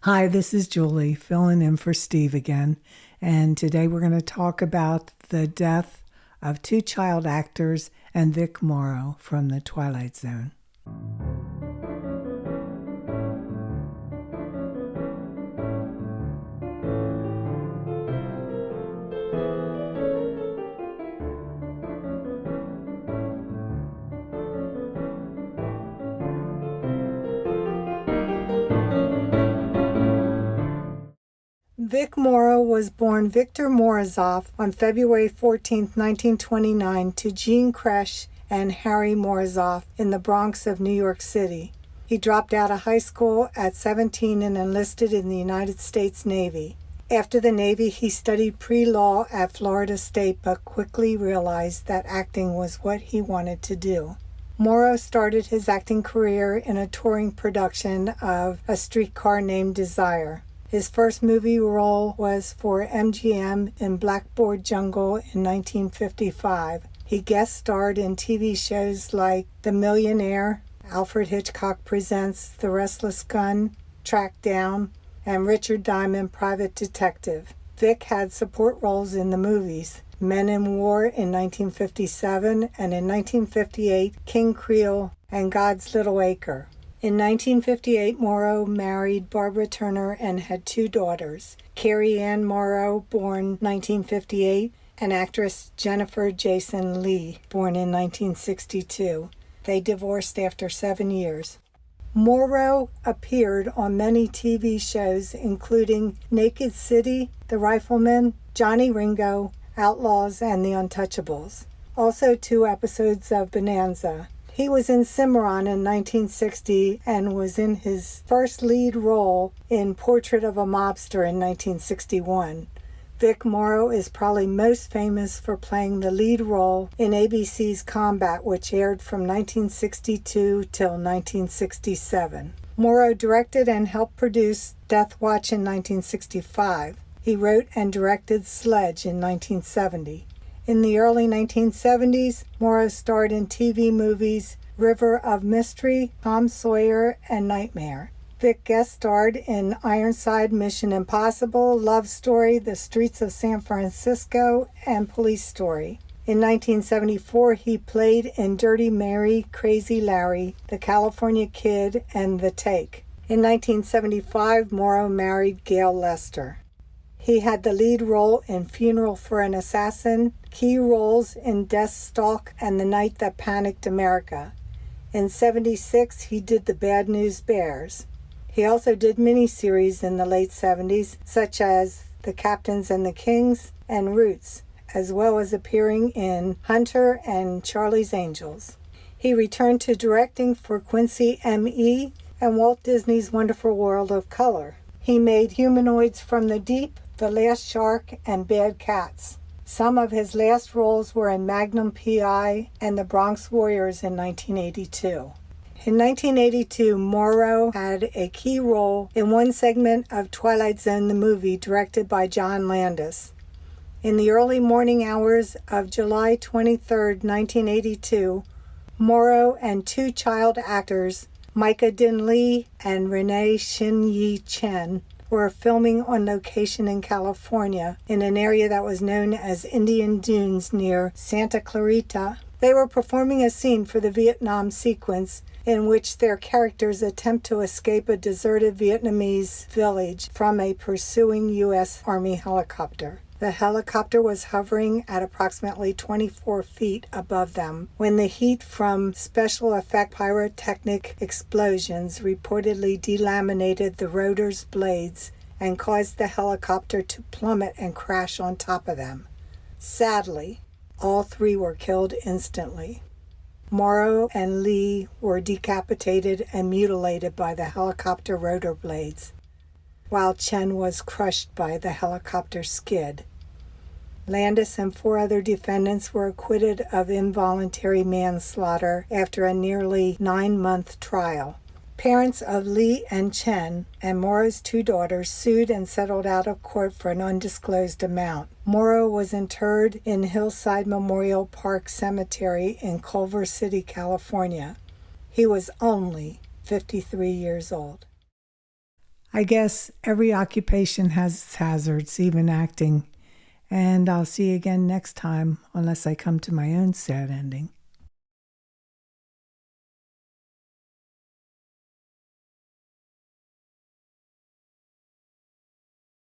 Hi, this is Julie, filling in for Steve again, and today we're going to talk about the death of two child actors and Vic Morrow from the Twilight Zone. Vic Morrow was born Victor Morozov on February 14, 1929, to Jean Kresh and Harry Morozov in the Bronx of New York City. He dropped out of high school at 17 and enlisted in the United States Navy. After the Navy, he studied pre-law at Florida State, but quickly realized that acting was what he wanted to do. Morrow started his acting career in a touring production of A Streetcar Named Desire. His first movie role was for MGM in Blackboard Jungle in 1955. He guest starred in TV shows like The Millionaire, Alfred Hitchcock Presents The Restless Gun, Tracked Down, and Richard Diamond Private Detective. Vic had support roles in the movies Men in War in 1957 and in 1958 King Creole and God's Little Acre. In 1958, Morrow married Barbara Turner and had two daughters, Carrie Ann Morrow, born 1958, and actress Jennifer Jason Leigh, born in 1962. They divorced after 7 years. Morrow appeared on many TV shows, including Naked City, The Rifleman, Johnny Ringo, Outlaws, and The Untouchables. Also 2 episodes of Bonanza. He was in Cimarron in 1960 and was in his first lead role in Portrait of a Mobster in 1961. Vic Morrow is probably most famous for playing the lead role in ABC's Combat, which aired from 1962 till 1967. Morrow directed and helped produce Death Watch in 1965. He wrote and directed Sledge in 1970. In the early 1970s, Morrow starred in TV movies River of Mystery, Tom Sawyer, and Nightmare. Vic guest starred in Ironside, Mission Impossible, Love Story, The Streets of San Francisco, and Police Story. In 1974, he played in Dirty Mary, Crazy Larry, The California Kid, and The Take. In 1975, Morrow married Gail Lester. He had the lead role in Funeral for an Assassin, key roles in Death Stalk and The Night That Panicked America. In '76, he did The Bad News Bears. He also did miniseries in the late 70s, such as The Captains and the Kings and Roots, as well as appearing in Hunter and Charlie's Angels. He returned to directing for Quincy M.E. and Walt Disney's Wonderful World of Color. He made Humanoids from the Deep, The Last Shark, and Bad Cats. Some of his last roles were in Magnum P.I. and The Bronx Warriors in 1982. In 1982, Morrow had a key role in one segment of Twilight Zone the movie, directed by John Landis. In the early morning hours of July 23, 1982, Morrow and 2 child actors, Micah Din Lee and Renee Shin-Yi Chen, were filming on location in California in an area that was known as Indian Dunes near Santa Clarita. They were performing a scene for the Vietnam sequence in which their characters attempt to escape a deserted Vietnamese village from a pursuing U.S. Army helicopter. The helicopter was hovering at approximately 24 feet above them when the heat from special effect pyrotechnic explosions reportedly delaminated the rotor's blades and caused the helicopter to plummet and crash on top of them. Sadly, all 3 were killed instantly. Morrow and Lee were decapitated and mutilated by the helicopter rotor blades, while Chen was crushed by the helicopter skid. Landis and 4 other defendants were acquitted of involuntary manslaughter after a nearly 9-month trial. Parents of Lee and Chen and Morrow's 2 daughters sued and settled out of court for an undisclosed amount. Morrow was interred in Hillside Memorial Park Cemetery in Culver City, California. He was only 53 years old. I guess every occupation has its hazards, even acting. And I'll see you again next time, unless I come to my own sad ending.